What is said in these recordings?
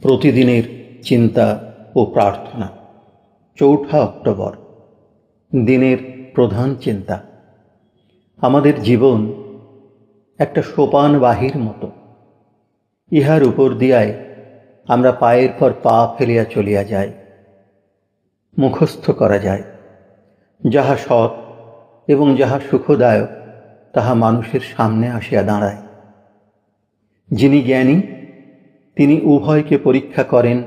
প্রতিদিনের চিন্তা ও প্রার্থনা। ৪ অক্টোবর, দিনের প্রধান চিন্তা। আমাদের জীবন একটা সোপানবাহীর মতো। ইহার উপর দিয়ায় আমরা পায়ের পর পা ফেলিয়া চলিয়া যাই। মুখস্থ করা যায়, যাহা সৎ এবং যাহা সুখদায়ক তাহা মানুষের সামনে আসিয়া দাঁড়ায়। যিনি জ্ঞানী তিনি উভয়কে পরীক্ষা করেন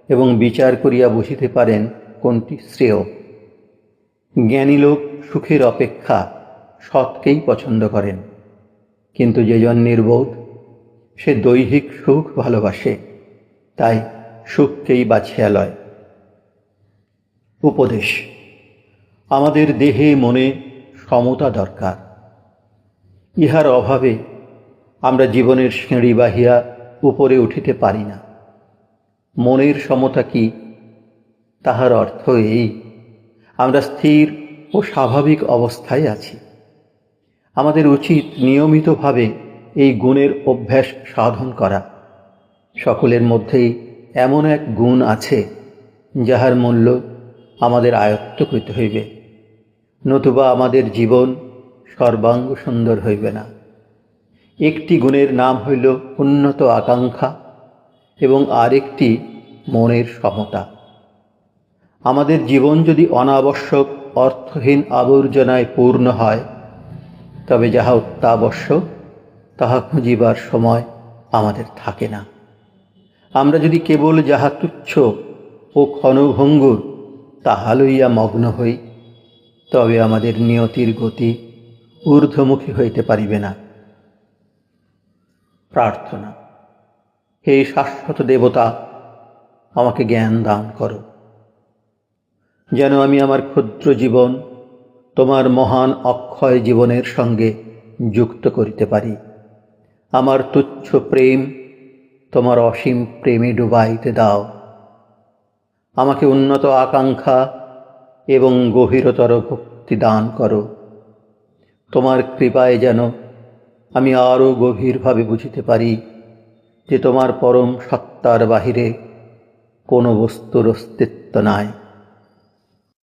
এবং বিচার করিয়া বুঝিতে পারেন কোনটি শ্রেয়। জ্ঞানী লোক সুখের অপেক্ষা সৎকেই পছন্দ করেন, কিন্তু যেজন নির্বোধ সে দৈহিক সুখ ভালোবাসে, তাই সুখকেই বাছিয়া লয়। উপদেশ: আমাদের দেহে মনে সমতা দরকার। ইহার অভাবে আমরা জীবনের সিঁড়ি বাহিয়া উপরে উঠিতে পারি না। মনের সমতা কি? তাহার অর্থ এই, আমরা স্থির ও স্বাভাবিক অবস্থায় আছি। আমাদের উচিত নিয়মিতভাবে এই গুণের অভ্যাস সাধন করা। সকলের মধ্যেই এমন এক গুণ আছে যাহার মূল্য আমাদের আয়ত্ত করিতে হইবে, নতুবা আমাদের জীবন সর্বাঙ্গ সুন্দর হইবে না। একটি গুণের নাম হইল উন্নত আকাঙ্ক্ষা এবং আরেকটি মনের সমতা। আমাদের জীবন যদি অনাবশ্যক অর্থহীন আবর্জনায় পূর্ণ হয়, তবে যাহা অত্যাবশ্যক তাহা খুঁজিবার সময় আমাদের থাকে না। আমরা যদি কেবল যাহা তুচ্ছ ও ক্ষণভঙ্গুর তাহা লইয়া মগ্ন হই, তবে আমাদের নিয়তির গতি ঊর্ধ্বমুখী হইতে পারিবে না। প্রার্থনা: হে শাশ্বত দেবতা, আমাকে জ্ঞান দান করো, যেন আমি আমার ক্ষুদ্র জীবন তোমার মহান অক্ষয় জীবনের সঙ্গে যুক্ত করিতে পারি। আমার তুচ্ছ প্রেম তোমার অসীম প্রেমে ডুবাইতে দাও। আমাকে উন্নত আকাঙ্ক্ষা এবং গভীরতর ভক্তি দান করো। তোমার কৃপায় যেন আমি আরও গভীরভাবে বুঝিতে পারি যে তোমার পরম সত্তার বাহিরে কোনো বস্তুর অস্তিত্ব নাই।